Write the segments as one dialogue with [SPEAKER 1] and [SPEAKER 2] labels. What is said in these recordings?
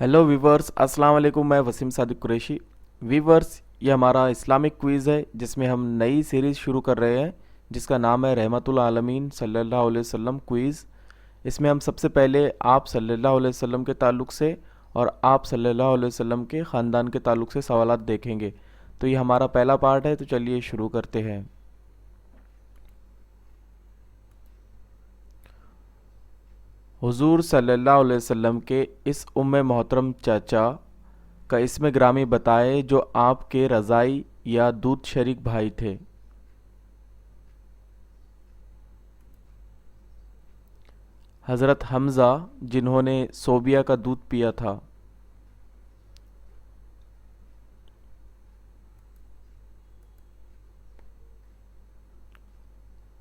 [SPEAKER 1] Hello viewers, अस्सलाम वालेकुम। मैं वसीम सादिक कुरैशी। वीवर्स, ये हमारा इस्लामिक क्विज़ है जिसमें हम नई सीरीज़ शुरू कर रहे हैं जिसका नाम है रहमतुल आलमीन सल्लल्लाहु अलैहि वसल्लम क्विज़। इसमें हम सबसे पहले आप सल्लल्लाहु अलैहि वसल्लम के ताल्लुक़ से और आप सल्लल्लाहु अलैहि वसल्लम के ख़ानदान के ताल्लुक़ से सवालात देखेंगे। तो ये हमारा पहला पार्ट है, तो चलिए शुरू करते हैं। हुजूर सल्लल्लाहु अलैहि वसल्लम के इस उम्मे मोहतरम चाचा का इसमें ग्रामी बताए जो आपके रज़ाई या दूध शरीक भाई थे। हज़रत हमज़ा, जिन्होंने सोबिया का दूध पिया था।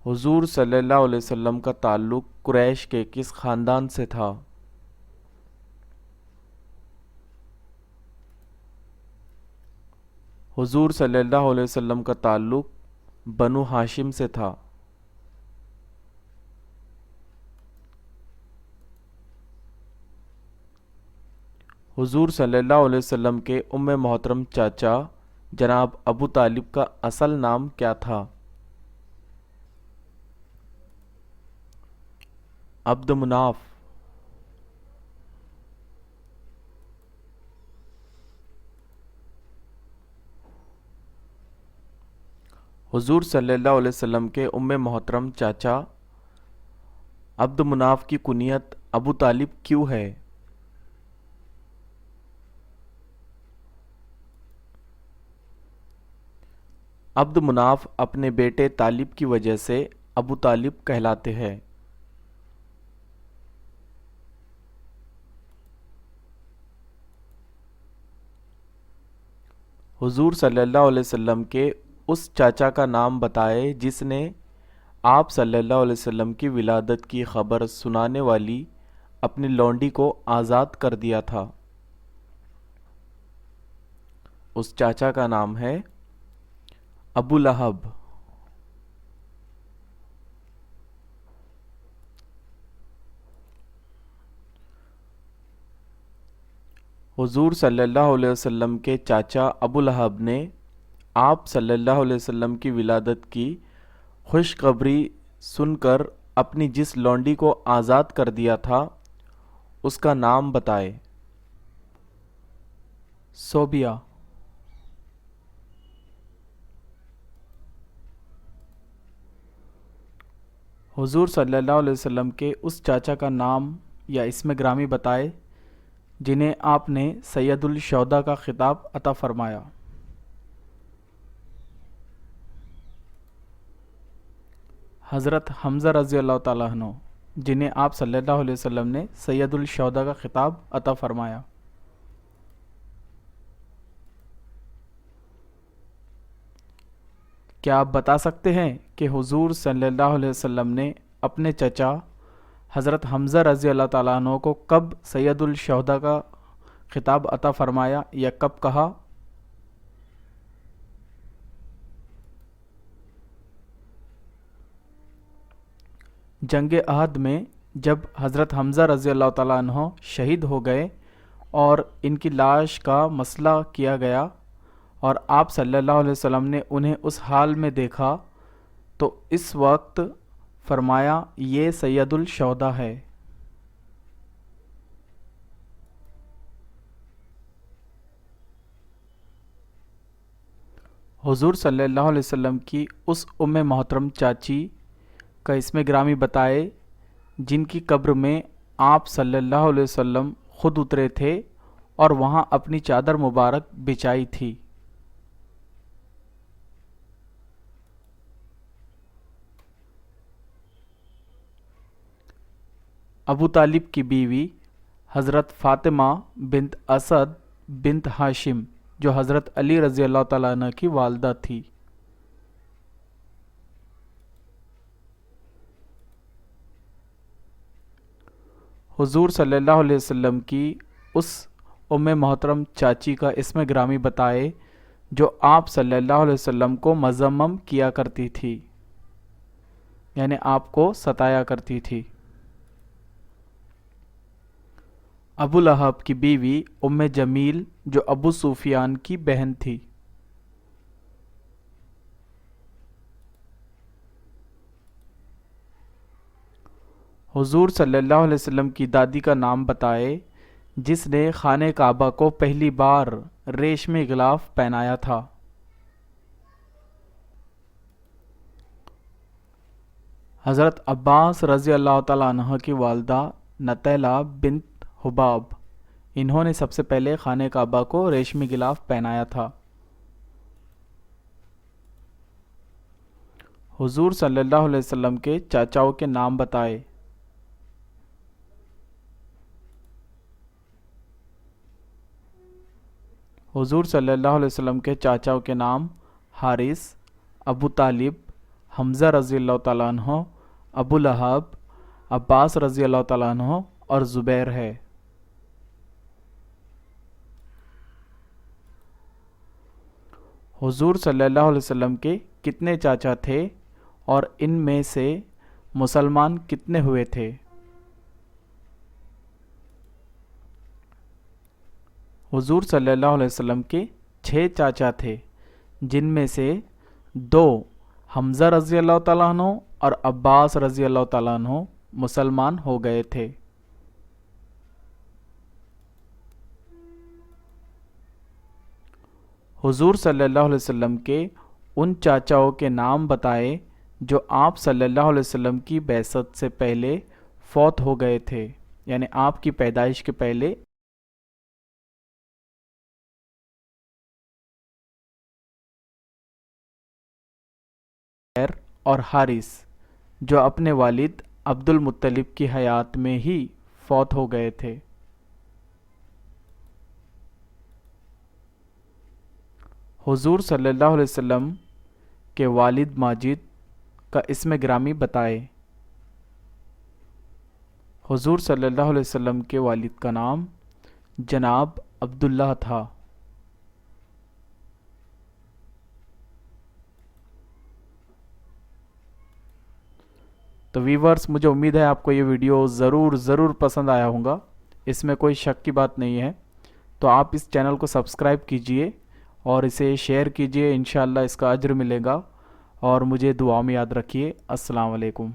[SPEAKER 1] हुजूर सल्लल्लाहु अलैहि वसल्लम का ताल्लुक़ कुरैश के किस ख़ानदान से था? हुजूर सल्लल्लाहु अलैहि वसल्लम का ताल्लुक़ बनु हाशिम से था। हुजूर सल्लल्लाहु अलैहि वसल्लम के उम्मे मोहतरम चाचा जनाब अबू तालिब का असल नाम क्या था? अब्द मुनाफ। हुजूर सल्लल्लाहु अलैहि वसल्लम के उम्मे मोहतरम चाचा अब्द मुनाफ की कुनियत अबू तालिब क्यों है? अब्द मुनाफ अपने बेटे तालिब की वजह से अबू तालिब कहलाते हैं। हुजूर सल्लल्लाहु अलैहि वसल्लम के उस चाचा का नाम बताए जिसने आप सल्लल्लाहु अलैहि वसल्लम की विलादत की खबर सुनाने वाली अपनी लौंडी को आज़ाद कर दिया था। उस चाचा का नाम है अबू लहब। हुजूर सल्लल्लाहु अलैहि वसल्लम के चाचा अबू लहब ने आप सल्लल्लाहु अलैहि वसल्लम की विलादत की खुशखबरी सुनकर अपनी जिस लौंडी को आज़ाद कर दिया था उसका नाम बताए। सोबिया। हुजूर सल्लल्लाहु अलैहि वसल्लम के उस चाचा का नाम या इसमें ग्रामी बताए जिन्हें आपने सैयदुल शौदा का खिताब अता फरमाया। हज़रत हमज़ा रज़ी अल्लाह ताला अन्हु, जिन्हें आप सल्लल्लाहु अलैहि वसल्लम ने सैयदुल शौदा का खिताब अता फरमाया। क्या आप बता सकते हैं कि हुजूर सल्लल्लाहु अलैहि वसल्लम ने अपने चचा हज़रत हमज़ा रज़ी अल्लाह ताला अन्हु को कब सैयदुल शौदा का खिताब अता फरमाया या कब कहा? जंग अहद में, जब हज़रत हमज़ा रज़ी अल्लाह ताला अन्हु शहीद हो गए और इनकी लाश का मसला किया गया और आप सल्लल्लाहु अलैहि वसल्लम ने उन्हें उस हाल में देखा तो इस वक्त फरमाया ये सैयदुल शौदा है। हुजूर सल्लल्लाहु अलैहि वसल्लम की उस उम्मे मोहतरम चाची का इसमें ग्रामी बताए जिनकी कब्र में आप सल्लल्लाहु अलैहि वसल्लम खुद उतरे थे और वहां अपनी चादर मुबारक बिछाई थी। अबू तालिब की बीवी हज़रत फ़ातिमा बिन्त असद बिन्त हाशिम, जो हज़रत अली रज़ी अल्लाह ताला अन्हा की वालदा थी। हुजूर सल्लल्लाहु अलैहि वसल्लम की उस उम्मे मोहतरम चाची का इसमें ग्रामी बताए जो आप सल्लल्लाहु अलैहि वसल्लम को मज़म्मम किया करती थी, यानी आपको सताया करती थी।
[SPEAKER 2] ابو لہب کی بیوی ام جمیل جو ابو سفیان کی بہن تھی۔ حضور صلی اللہ علیہ وسلم کی دادی کا نام بتائے جس نے خانہ کعبہ کو پہلی بار ریشمی غلاف پہنایا تھا۔ حضرت عباس رضی اللہ تعالیٰ عنہ کی والدہ نتیلہ بنت حباب، انہوں نے سب سے پہلے خانہ کعبہ کو ریشمی غلاف پہنایا تھا۔ حضور صلی اللہ علیہ وسلم کے چاچاؤں کے نام بتائے۔ حضور صلی اللہ علیہ وسلم کے چاچاؤں کے نام حارث، ابو طالب، حمزہ رضی اللہ تعالیٰ عنہ، ابو لہب، عباس رضی اللہ تعالیٰ عنہ اور زبیر ہے۔ حضور صلی اللہ علیہ وسلم کے کتنے چاچا تھے اور ان میں سے مسلمان کتنے ہوئے تھے؟ حضور صلی اللہ علیہ وسلم کے 6 چاچا تھے، جن میں سے 2 حمزہ رضی اللہ تعالیٰ عنہ اور عباس رضی اللہ تعالیٰ عنہ مسلمان ہو گئے تھے۔ حضور صلی اللہ علیہ وسلم کے ان چاچاؤں کے نام بتائے جو آپ صلی اللہ علیہ وسلم کی بعثت سے پہلے فوت ہو گئے تھے، یعنی آپ کی پیدائش کے پہلے۔ اور حارث جو اپنے والد عبد المطلب کی حیات میں ہی فوت ہو گئے تھے۔ حضور صلی اللہ علیہ وسلم کے والد ماجد کا اسم گرامی بتائے۔ حضور صلی اللہ علیہ وسلم کے والد کا نام جناب عبداللہ تھا۔ تو ویورز، مجھے امید ہے آپ کو یہ ویڈیو ضرور پسند آیا ہوگا، اس میں کوئی شک کی بات نہیں ہے۔ تو آپ اس چینل کو سبسکرائب کیجئے اور اسے شیئر کیجئے، انشاءاللہ اس کا اجر ملے گا، اور مجھے دعا میں یاد رکھیے۔ السلام علیکم۔